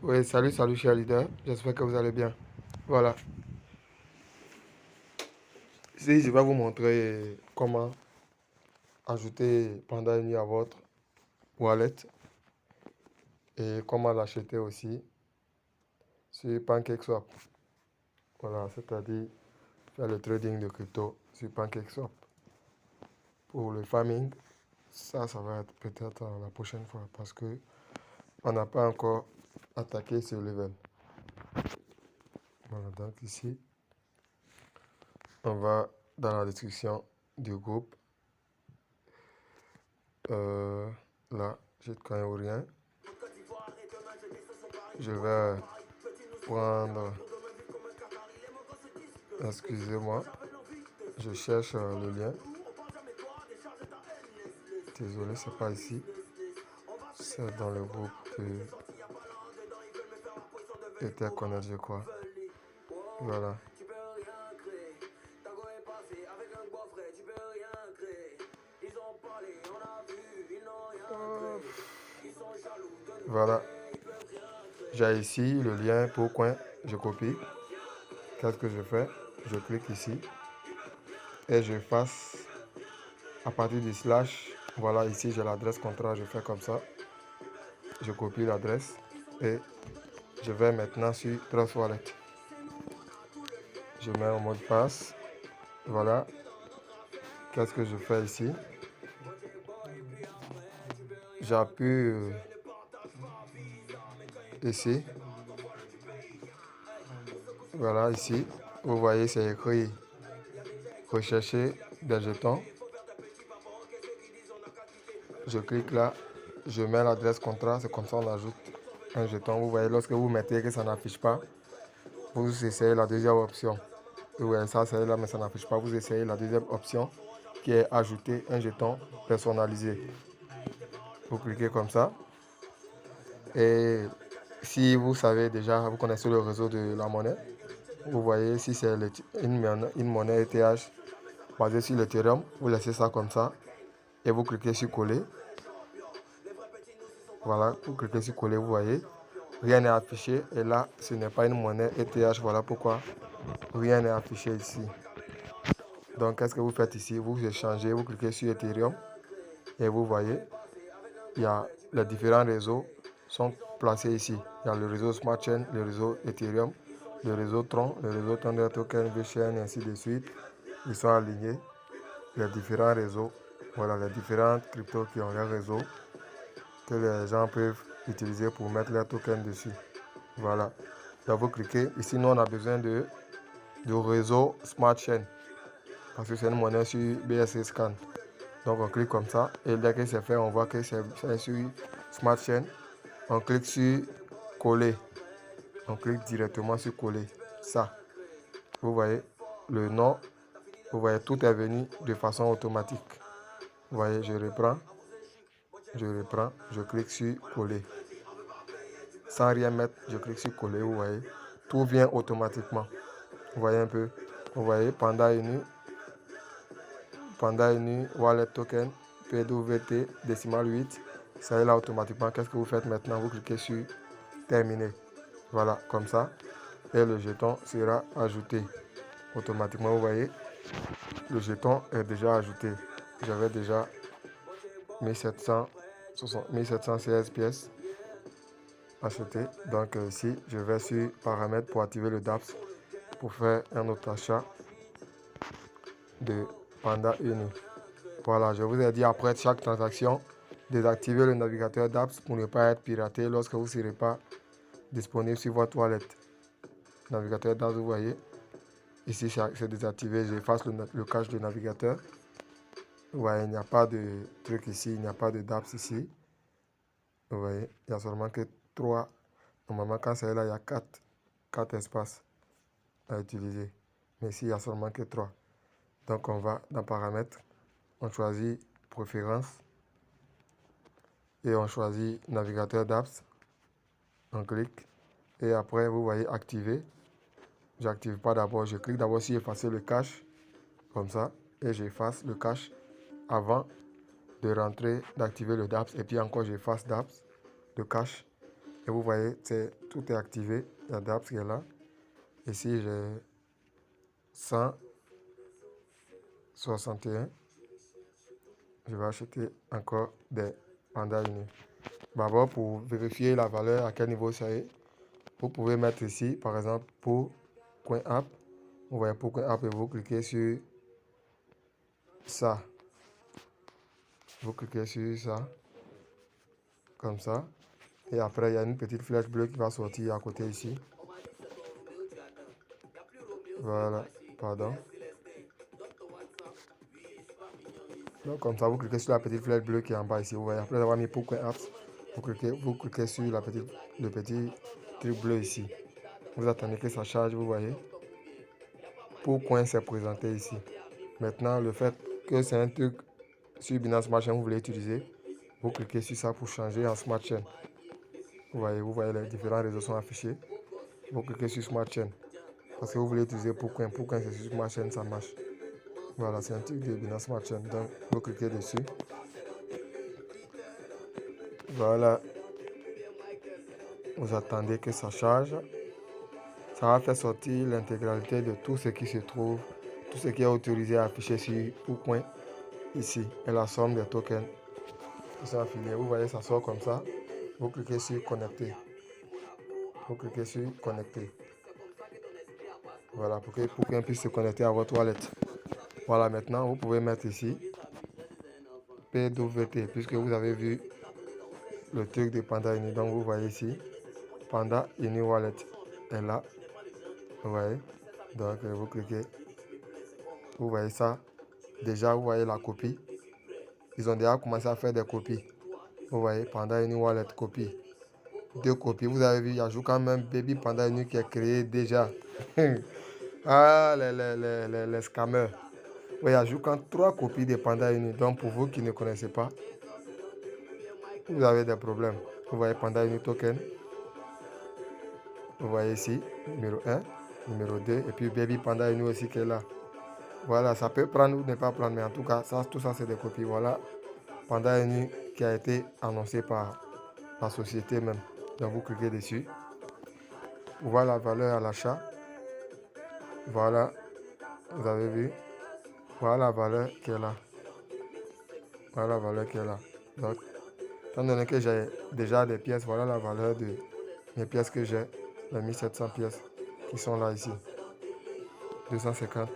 Oui, salut cher leader. J'espère que vous allez bien. Voilà. Ici, je vais vous montrer comment ajouter Panda Uni à votre wallet et comment l'acheter aussi sur PancakeSwap. Voilà, c'est-à-dire faire le trading de crypto sur PancakeSwap. Pour le farming, ça va être peut-être la prochaine fois parce que on n'a pas encore attaqué ce level. Voilà, donc ici, on va dans la description du groupe. Là, j'ai de quand ou rien. Je vais prendre, excusez-moi, je cherche le lien. Désolé, c'est pas ici. C'est dans le groupe de Interconnect, je crois. Voilà. Voilà. J'ai ici le lien pour coin. Je copie. Qu'est-ce que je fais? Je clique ici et je fasse à partir du slash. Voilà, ici j'ai l'adresse contrat. Je fais comme ça. Je copie l'adresse et je vais maintenant sur Trust Wallet. Je mets un mot de passe. Voilà. Qu'est-ce que je fais ici? J'appuie ici. Voilà, ici. Vous voyez, c'est écrit rechercher des jetons. Je clique là. Je mets l'adresse contrat. C'est comme ça on ajoute un jeton. Vous voyez, lorsque vous mettez que ça n'affiche pas, vous essayez la deuxième option. Vous voyez, ça c'est là, mais ça n'affiche pas. Vous essayez la deuxième option qui est ajouter un jeton personnalisé. Vous cliquez comme ça. Et si vous savez déjà, vous connaissez le réseau de la monnaie, vous voyez si c'est une monnaie ETH basée sur l'Ethereum, vous laissez ça comme ça et vous cliquez sur coller. Voilà, vous cliquez sur coller, vous voyez, rien n'est affiché et là, ce n'est pas une monnaie ETH, voilà pourquoi rien n'est affiché ici. Donc, qu'est-ce que vous faites ici? Vous échangez, vous cliquez sur Ethereum et vous voyez, il y a les différents réseaux sont placés ici. Il y a le réseau Smart Chain, le réseau Ethereum, le réseau Tron, le réseau Thunder Token, VCN et ainsi de suite. Ils sont alignés. Les différents réseaux, voilà les différentes cryptos qui ont leur réseau que les gens peuvent utiliser pour mettre leurs tokens dessus. Voilà. Donc vous cliquez. Ici, nous on a besoin du réseau Smart Chain parce que c'est une monnaie sur BSC Scan. Donc on clique comme ça et dès que c'est fait, on voit que c'est sur Smart Chain. On clique sur coller. On clique directement sur coller. Ça. Vous voyez le nom. Vous voyez tout est venu de façon automatique. Vous voyez, je reprends. Je clique sur coller. Sans rien mettre, je clique sur coller. Vous voyez, tout vient automatiquement. Vous voyez un peu. Vous voyez, Panda Uni, Wallet Token, PWT, décimal 8. Ça est là automatiquement. Qu'est-ce que vous faites maintenant? Vous cliquez sur terminer. Voilà, comme ça. Et le jeton sera ajouté automatiquement. Vous voyez, le jeton est déjà ajouté. J'avais déjà 1716 pièces achetées. Donc ici, je vais sur paramètres pour activer le DApps pour faire un autre achat de Panda Uni. Voilà, je vous ai dit après chaque transaction, désactivez le navigateur DApps pour ne pas être piraté lorsque vous ne serez pas disponible sur votre wallet. Navigateur DApps, vous voyez, ici c'est désactivé, j'efface le cache du navigateur. Vous voyez, il n'y a pas de truc ici, il n'y a pas de DApps ici. Vous voyez, il n'y a seulement que 3. Normalement, quand c'est là, il y a 4 espaces à utiliser. Mais ici, il n'y a seulement que 3. Donc, on va dans paramètres, on choisit préférences et on choisit navigateur d'apps. On clique et après, vous voyez activer. J'active pas d'abord, je clique d'abord sur effacer le cache, comme ça, et j'efface le cache avant de rentrer, d'activer le DApps. Et puis encore, j'efface DApps, le cache. Et vous voyez, tout est activé. Il y a DAPS qui est là. Ici, j'ai 161. Je vais acheter encore des pandas unis. D'abord, pour vérifier la valeur, à quel niveau ça est, vous pouvez mettre ici, par exemple, pour CoinApp. Vous voyez pour CoinApp et vous cliquez sur ça. Vous cliquez sur ça, comme ça. Et après, il y a une petite flèche bleue qui va sortir à côté ici. Voilà, pardon. Donc, comme ça, vous cliquez sur la petite flèche bleue qui est en bas ici. Vous voyez, après avoir mis pour CoinApps, vous cliquez sur le petit truc bleu ici. Vous attendez que ça charge, vous voyez. Pour Coin s'est présenté ici. Maintenant, le fait que c'est un truc sur Binance Smart Chain, vous voulez utiliser, vous cliquez sur ça pour changer en Smart Chain. Vous voyez les différents réseaux sont affichés. Vous cliquez sur Smart Chain. Parce que vous voulez utiliser pour Coin c'est sur Smart Chain, ça marche. Voilà, c'est un truc de Binance Smart Chain. Donc, vous cliquez dessus. Voilà. Vous attendez que ça charge. Ça va faire sortir l'intégralité de tout ce qui se trouve, tout ce qui est autorisé à afficher sur Pourcoin ici. Et la somme des tokens qui sont affiliés. Vous voyez, ça sort comme ça. Vous cliquez sur connecter. Vous cliquez sur connecter. Voilà, pour que Pourcoin puisse se connecter à votre wallet. Voilà, maintenant, vous pouvez mettre ici PWT, puisque vous avez vu le truc de Panda Uni. Donc, vous voyez ici, Panda Uni Wallet est là. Vous voyez, donc vous cliquez. Vous voyez ça. Déjà, vous voyez la copie. Ils ont déjà commencé à faire des copies. Vous voyez, Panda Uni Wallet, copie. 2 copies. Vous avez vu, il y a quand même Baby Panda Uni qui est créé déjà. Ah, les scammers. Oui, il y a quand 3 copies de Panda Uni. Donc, pour vous qui ne connaissez pas, vous avez des problèmes. Vous voyez Panda Uni Token. Vous voyez ici, numéro 1, numéro 2. Et puis Baby Panda Uni aussi qui est là. Voilà, ça peut prendre ou ne pas prendre. Mais en tout cas, tout ça, c'est des copies. Voilà, Panda Uni qui a été annoncé par la société même. Donc, vous cliquez dessus. Vous voyez la valeur à l'achat. Voilà, vous avez vu. Voilà la valeur qui est là. Voilà la valeur qui est là. Donc, étant donné que j'ai déjà des pièces, voilà la valeur de mes pièces que j'ai. Les 1700 pièces qui sont là ici. 250.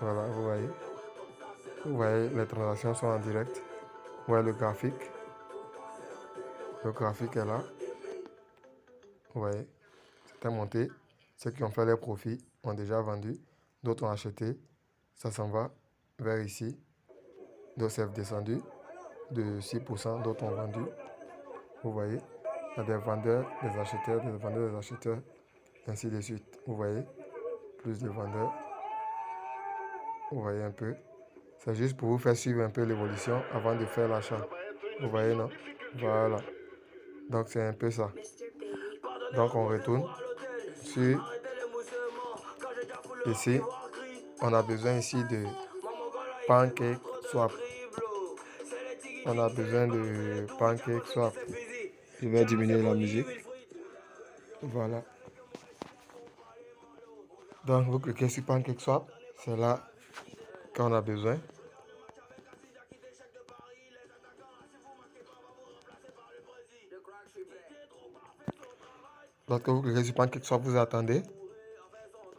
Voilà, vous voyez. Vous voyez, les transactions sont en direct. Vous voyez le graphique. Le graphique est là. Vous voyez, c'est monté. Ceux qui ont fait les profits ont déjà vendu. D'autres ont acheté. Ça s'en va vers ici. D'autres c'est descendu de 6%. D'autres ont vendu. Vous voyez, il y a des vendeurs, des acheteurs, des vendeurs, des acheteurs, ainsi de suite. Vous voyez, plus de vendeurs. Vous voyez un peu. C'est juste pour vous faire suivre un peu l'évolution avant de faire l'achat. Vous voyez, non? Voilà. Donc, c'est un peu ça. Donc, on retourne sur ici. On a besoin ici de Pancake Swap. On a besoin de Pancake Swap. Je vais diminuer la musique. Voilà. Donc, vous cliquez sur Pancake Swap. C'est là qu'on a besoin. Lorsque vous cliquez sur PancakeSwap, vous attendez.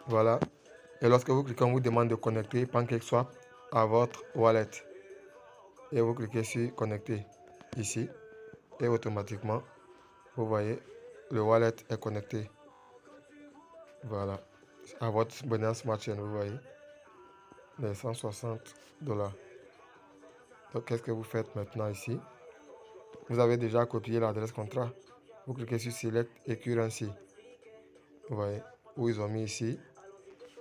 Voilà. Et lorsque vous cliquez, on vous demande de connecter PancakeSwap à votre wallet. Et vous cliquez sur connecter ici. Et automatiquement, vous voyez, le wallet est connecté. Voilà. À votre Binance Smart Chain, vous voyez. Les 160 $. Donc, qu'est-ce que vous faites maintenant ici? Vous avez déjà copié l'adresse contrat. Vous cliquez sur Select et Currency. Vous voyez, où ils ont mis ici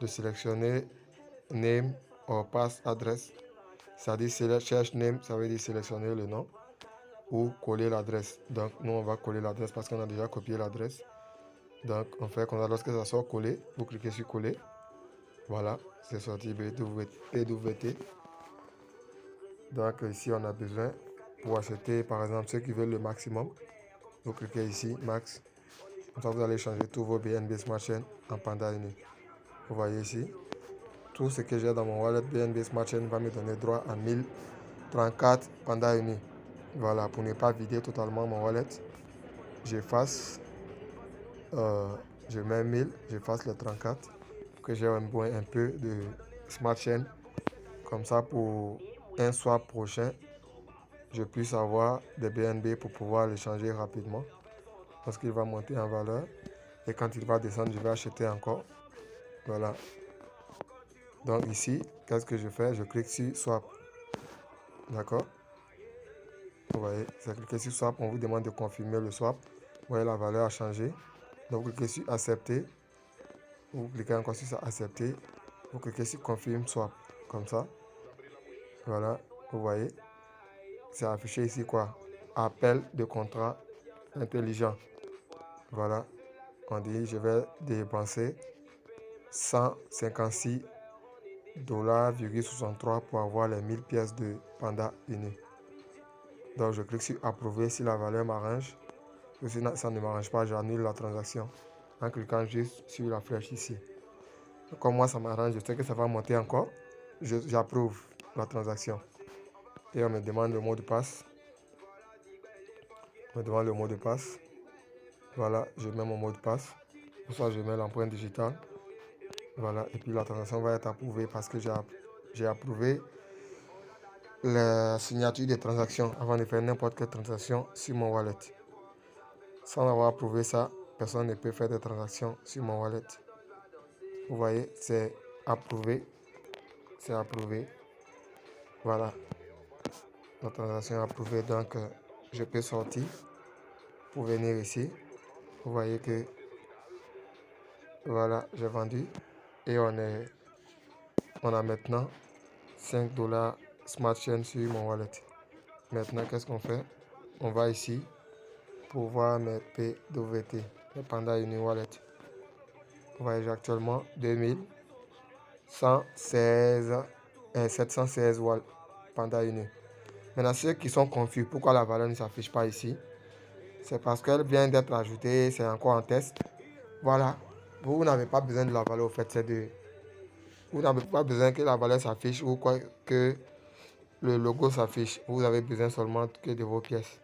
de sélectionner Name or Pass Address. Ça dit Search Name, ça veut dire sélectionner le nom ou coller l'adresse. Donc, nous, on va coller l'adresse parce qu'on a déjà copié l'adresse. Donc, on fait comme ça. Lorsque ça sort collé, vous cliquez sur coller. Voilà, c'est sorti PWT. Donc, ici, on a besoin pour acheter, par exemple, ceux qui veulent le maximum. Vous cliquez ici, Max. Comme ça, vous allez changer tous vos BNB Smart Chain en Panda Uni. Vous voyez ici, tout ce que j'ai dans mon wallet BNB Smart Chain va me donner droit à 1034 Panda Uni. Voilà, pour ne pas vider totalement mon wallet, j'efface, je mets 1000, j'efface les 34 pour que j'ai un peu de Smart Chain. Comme ça, pour un swap prochain, je puisse avoir des BNB pour pouvoir les changer rapidement. Parce qu'il va monter en valeur. Et quand il va descendre, je vais acheter encore. Voilà. Donc ici, qu'est-ce que je fais? Je clique sur Swap. D'accord? Vous voyez, c'est cliquer sur Swap. On vous demande de confirmer le swap. Vous voyez, la valeur a changé. Donc vous cliquez sur Accepter. Vous cliquez encore sur Accepter. Vous cliquez sur Confirm Swap. Comme ça. Voilà. Vous voyez. C'est affiché ici quoi? Appel de contrat intelligent. Voilà. On dit je vais dépenser 156 $,63 pour avoir les 1000 pièces de Panda Uni. Donc je clique sur approuver si la valeur m'arrange. Ou si ça ne m'arrange pas, j'annule la transaction en cliquant juste sur la flèche ici. Comme moi ça m'arrange, je sais que ça va monter encore. J'approuve la transaction. Et on me demande le mot de passe. On me demande le mot de passe. Voilà, je mets mon mot de passe. Pour ça, je mets l'empreinte digitale. Voilà, et puis la transaction va être approuvée parce que j'ai approuvé la signature des transactions avant de faire n'importe quelle transaction sur mon wallet. Sans avoir approuvé ça, personne ne peut faire des transactions sur mon wallet. Vous voyez, c'est approuvé. C'est approuvé. Voilà. La transaction est approuvée, donc je peux sortir pour venir ici. Vous voyez que voilà, j'ai vendu. Et on a maintenant 5 $ Smart Chain sur mon wallet. Maintenant, qu'est-ce qu'on fait? On va ici pour voir mes PWT, mes Panda Uni Wallet. Vous voyez, j'ai actuellement 716 Panda Uni. Maintenant, ceux qui sont confus, pourquoi la valeur ne s'affiche pas ici? C'est parce qu'elle vient d'être ajoutée, c'est encore en test. Voilà, vous n'avez pas besoin de la valeur au fait, vous n'avez pas besoin que la valeur s'affiche ou quoi, que le logo s'affiche. Vous avez besoin seulement que de vos pièces.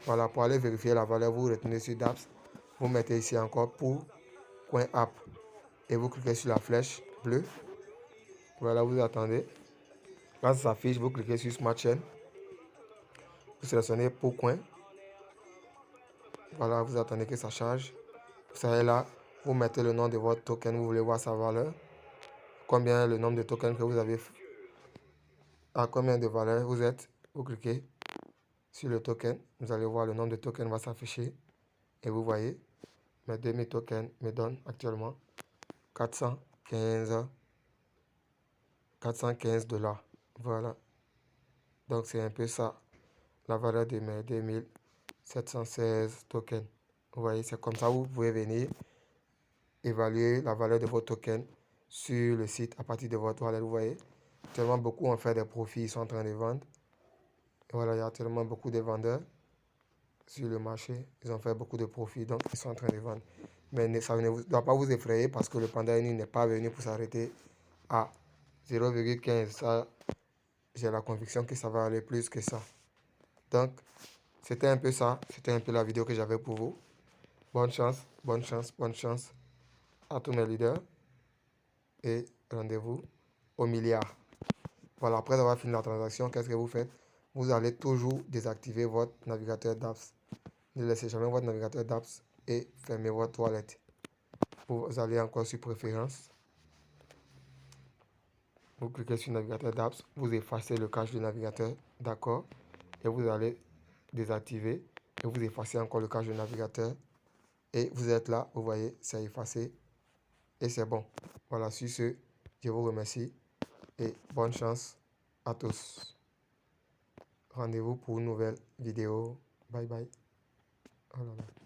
Voilà, pour aller vérifier la valeur, vous retenez sur DApps. Vous mettez ici encore pour coin app. Et vous cliquez sur la flèche bleue. Voilà, vous attendez. Quand ça s'affiche, vous cliquez sur Smart Chain. Vous sélectionnez pour coin. Voilà, vous attendez que ça charge. Vous savez là, vous mettez le nom de votre token, vous voulez voir sa valeur. Combien le nombre de tokens que vous avez. À combien de valeur vous êtes. Vous cliquez sur le token. Vous allez voir le nombre de tokens va s'afficher. Et vous voyez, mes 2000 tokens me donnent actuellement 415 $. Voilà. Donc c'est un peu ça, la valeur de mes 2716 tokens. Vous voyez, c'est comme ça vous pouvez venir évaluer la valeur de vos tokens sur le site à partir de votre wallet. Vous voyez, tellement beaucoup ont fait des profits, ils sont en train de vendre. Voilà, il y a tellement beaucoup de vendeurs sur le marché. Ils ont fait beaucoup de profits, donc ils sont en train de vendre. Mais ça ne doit pas vous effrayer parce que le Panda Uni n'est pas venu pour s'arrêter à 0,15. Ça, j'ai la conviction que ça va aller plus que ça. Donc, c'était un peu ça. C'était un peu la vidéo que j'avais pour vous. Bonne chance, bonne chance, bonne chance à tous mes leaders. Et rendez-vous au milliard. Voilà, après avoir fini la transaction, qu'est-ce que vous faites? Vous allez toujours désactiver votre navigateur d'apps. Ne laissez jamais votre navigateur d'apps et fermez votre wallet. Vous allez encore sur Préférences. Vous cliquez sur navigateur d'apps. Vous effacez le cache du navigateur. D'accord. Et vous allez désactiver. Et vous effacez encore le cache du navigateur. Et vous êtes là. Vous voyez, c'est effacé. Et c'est bon. Voilà, sur ce, je vous remercie. Et bonne chance à tous. Rendez-vous pour une nouvelle vidéo. Bye bye. Oh là là.